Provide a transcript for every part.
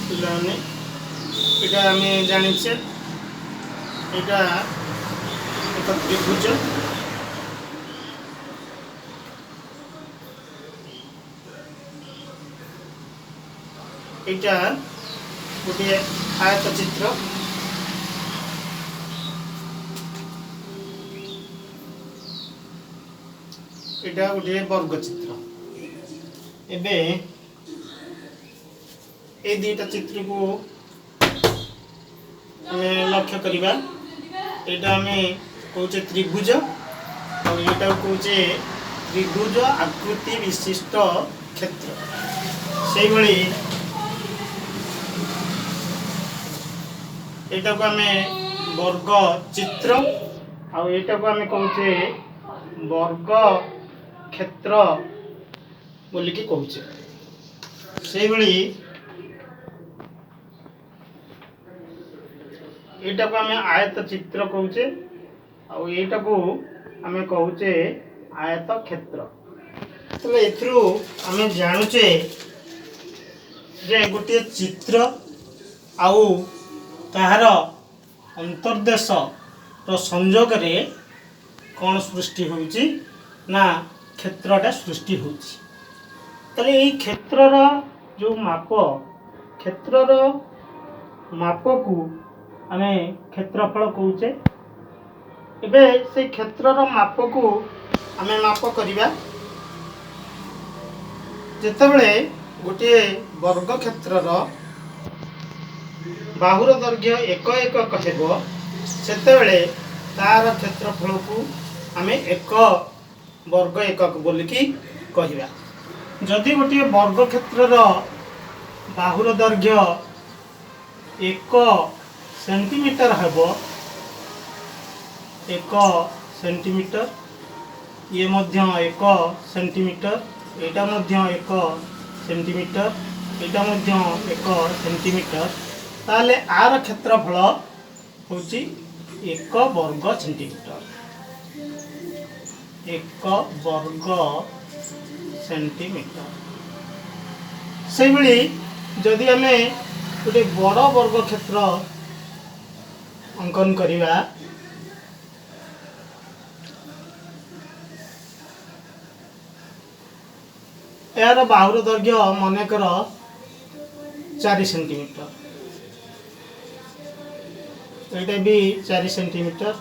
ପିଲାମାନେ ଏଇଟା ଆମେ ଜାଣିଛେ ଏଇଟା ଏକ ତ୍ରିଭୁଜ। ଏଇଟା ଗୋଟିଏ ଆୟତ ଚିତ୍ର। ଏଇଟା ଗୋଟିଏ ବର୍ଗ ଚିତ୍ର। ଏବେ ए दुईटा चित्र को आमे लक्ष्य करिबा। एटा आमे कहूचे त्रिभुज और एटा कहूचे त्रिभुज आकृति विशिष्ट क्षेत्र। सेही भली एटा को आमे वर्ग चित्र और एटा को आमे कहूचे वर्ग क्षेत्र बोली कि कहूचे। सेही भली एटा को आमे आयत चित्र कहूचे और एटा को आमे कहूचे आयत क्षेत्र। तले एथरू आमे जानूचे जे गोटे चित्र आउ ताहार अंतर्देश रो संयोग रे कौन सृष्टि होउची ना क्षेत्रटा सृष्टि होउची। तले एई क्षेत्र रो जो माप क्षेत्र रो माप को आमे क्षेत्रफल कहूचे। एबे से क्षेत्रर माप को आमे माप करिबा। जेतेबेले गोटे वर्ग क्षेत्रर बाहुर दैर्घ्य 1 एकक हेबो सेतेबेले तार क्षेत्रफल को आमे 1 वर्ग एकक बोलिकी कहिबा। जदि गोटे वर्ग क्षेत्रर बाहुर दैर्घ्य 1 सेंटीमीटर हेबो 1 सेंटीमीटर ये मध्य 1 सेंटीमीटर एटा मध्य 1 सेंटीमीटर एटा मध्य 1 सेंटीमीटर ताले आर क्षेत्रफल होची 1 वर्ग सेंटीमीटर 1 वर्ग सेंटीमीटर। से भली जदि आमे गोटे बड़ वर्ग क्षेत्र अंकन करिबा यार बाहुर दैर्घ्य मनेकर 4 सेंटीमीटर एटा भी 4 सेंटीमीटर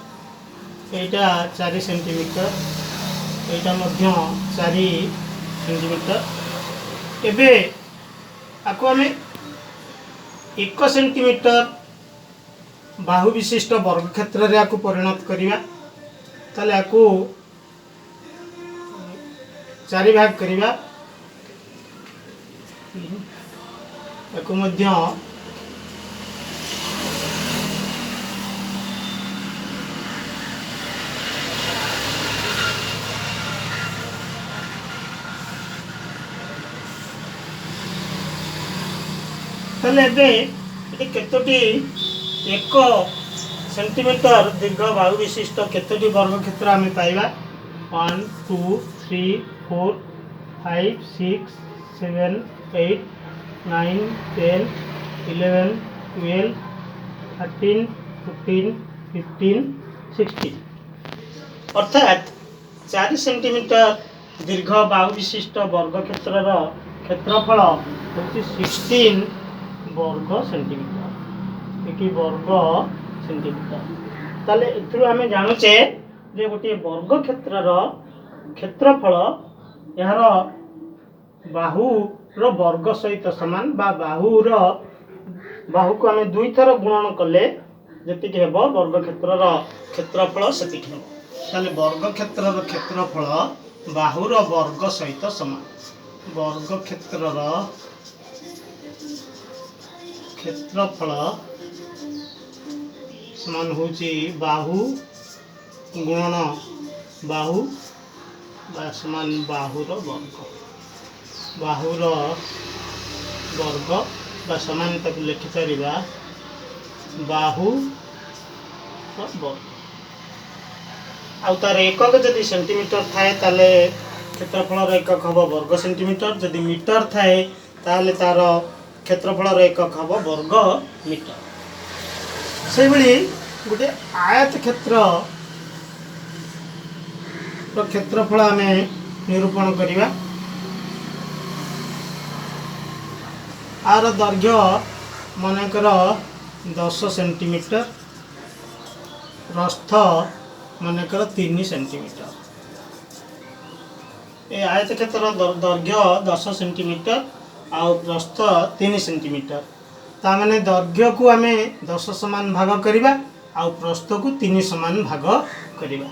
एटा 4 सेंटीमीटर एटा मध्य 4 सेंटीमीटर। एबे आको आमे 1 सेंटीमीटर बाहु विशिष्ट वर्ग क्षेत्र रे आको परिणत करिबा। ताले आको 4 भाग करिबा। आको मध्य ताले एबे एटी केतोटी 1 सेंटीमीटर दीर्घ बाहु विशिष्ट केतोटी वर्ग क्षेत्र आमे पाइबा 1 2 3 4 5 6 7 8 9 10 11 12 13 14 15 16 अर्थात 4 सेंटीमीटर दीर्घ बाहु विशिष्ट वर्ग क्षेत्रर क्षेत्रफल होची 16 वर्ग सेंटीमीटर एक वर्ग सेंटीमीटर। ताले एथुरु आमे जानुचे जे गोटे वर्ग क्षेत्रर क्षेत्रफल यार बाहु रो वर्ग सहित समान बा बाहु को आमे दुई थर गुणन कले जति के हेबो वर्ग क्षेत्रर क्षेत्रफल सेति के हेबो। ताले वर्ग क्षेत्रर क्षेत्रफल बाहु रो वर्ग सहित समान। वर्ग क्षेत्रर क्षेत्रफल समान होची बाहु गुणन बाहु बा समान बाहुर वर्ग बाहुर वर्ग बा समान तक लिखि परिबा बाहु वर्ग आउ तार एकक जदि सेंटीमीटर थाए ताले क्षेत्रफल एकक हबो वर्ग सेंटीमीटर। जदि मीटर थाए ताले तार क्षेत्रफल एकक हम वर्ग मीटर। से भली गोटे आयत क्षेत्र क्षेत्रफल आम निरूपण करवा। आर दैर्घ्य मनकर 10 सेंटीमीटर, प्रस्थ मनकर 3 सेंटीमीटर। ए आयत क्षेत्र दैर्घ्य 10 सेंटीमीटर आउ प्रस्थ 3 सेंटीमीटर। ता माने दैर्घ्य को आम 10 समान भाग करवा आउ प्रस्थ को 3 समान भाग करवा।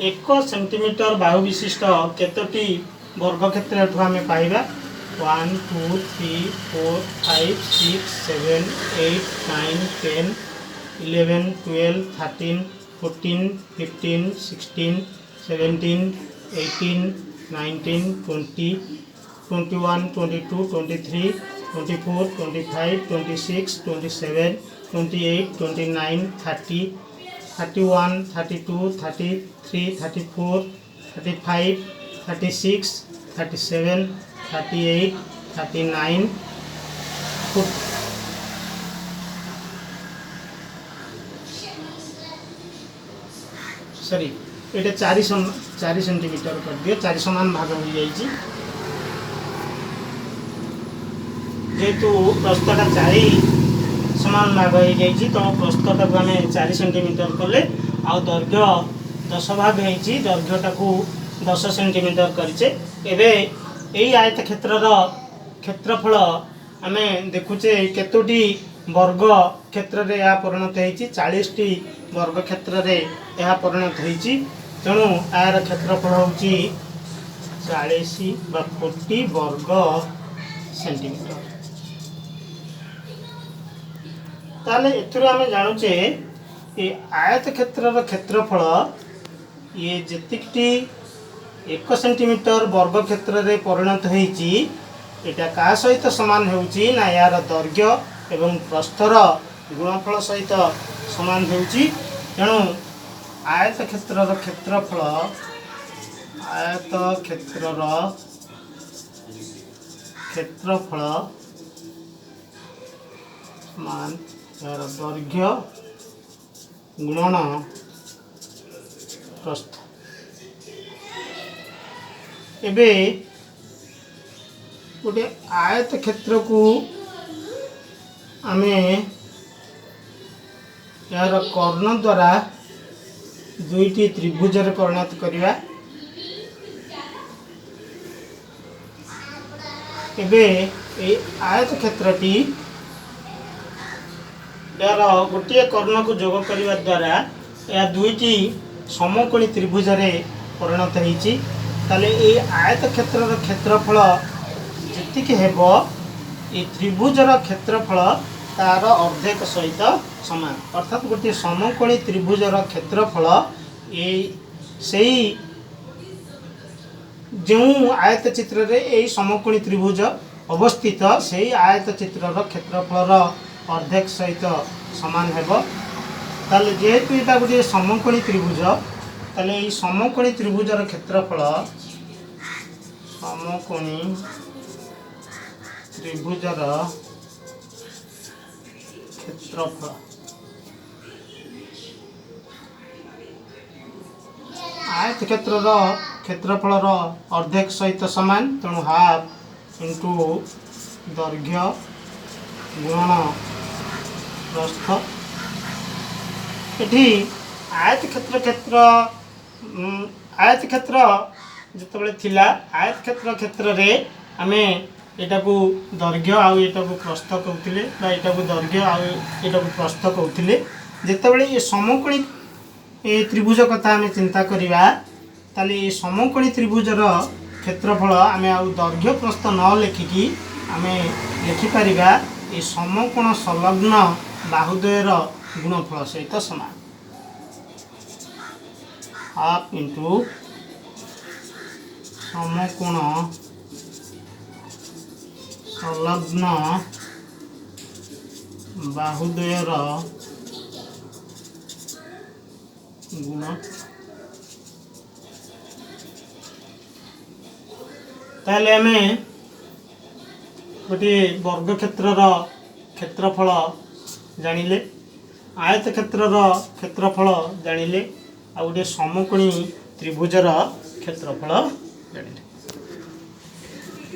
एक सेंटीमीटर बाहु विशिष्ट केतोटी वर्ग क्षेत्र आम पाइबा 1 2 3 4 5 6 7 8 9 10 11 12 13 14 15 16 17 18 19 20 21 22 23 24 25 26 27 28 29 30 31 32 33 34 35 36 37 38 39 सॉरी ये 4 सेंटीमीटर कर दिए। 4 समान भाग हो जाइए जेहेतु प्रस्थटा 4 समान भाग हो जाइए तो प्रस्थटा को आम 4 सेंटीमीटर कले आ दैर्घ्य 10 भाग होती दैर्घ्यटा को 10 सेंटीमीटर करें। यही आयत क्षेत्र क्षेत्रफल आम देखुचे केतोटी वर्ग क्षेत्र में यह परिणत होती 40 टी वर्ग क्षेत्र में यह परिणत होती। तेणु यार क्षेत्रफल हूँ 40 40 वर्ग सेंटीमीटर। ताले एथुरु आमे जानुचे ये आयत क्षेत्र क्षेत्रफल ये जेतिकटी 1 सेंटीमीटर वर्ग क्षेत्र में परिणत होती एटा का सहित सामान होउची ना यार दैर्घ्य एवं प्रस्थर गुणफल सहित सामान होउची। तेणु आयत क्षेत्र क्षेत्रफल आयत क्षेत्र क्षेत्रफल समान यार दैर्घ्य गुणन प्रस्थ। एबे गोटे आयत क्षेत्र को आमे यार कर्ण द्वारा 2टी त्रिभुज रे परिणत करिवा। एबे ए आयत क्षेत्रटी यार गोटे कर्ण को जोग करने द्वारा यह 2टी समकोणी त्रिभुज रे परिणत होती। ताले ये आयत क्षेत्र क्षेत्रफल जी हेब ये त्रिभुजर क्षेत्रफल तार अर्धेक सहित समान अर्थात गोटे समकोणी त्रिभुजर क्षेत्रफल ये सही जो आयत चित्र रे यही समकोणी त्रिभुज अवस्थित से आयत चित्रर क्षेत्रफल अर्धेक सहित सामान हेब। ताले जेहेतु यहाँ गोटे समकोणी त्रिभुज ताले ये समकोणी त्रिभुजर क्षेत्रफल समकोणी त्रिभुजर क्षेत्रफल आयत क्षेत्रर क्षेत्रफल अर्धेक सहित सामान। तेणु हाफ इंटू दैर्घ्य गुणन प्रस्थ। एठी आयत क्षेत्र जिते थिला आयत क्षेत्र रे आमे एटा को दैर्घ्य आउ एटा को प्रस्थ कहउथिले बा एटा को दैर्घ्य आउ एटा को प्रस्थ कहउथिले। जेतेबेले ये समकोणी ए त्रिभुज कथा आमे चिंता करिवा ताले ये समकोणी त्रिभुजर क्षेत्रफल आमे आउ दैर्घ्य प्रस्थ न लेखिकी आमे लिखिपारिबा ये समकोण संलग्न बाहुद्वयर गुणफल सहित समान हाफ इंटू समकोण संलग्न बाहुद्वयर गुण ताले आमे गोटे वर्ग क्षेत्रर क्षेत्रफल जानिले आयत क्षेत्रर क्षेत्रफल जानिले आ गोटे समकोणी त्रिभुजर क्षेत्रफल जानिले।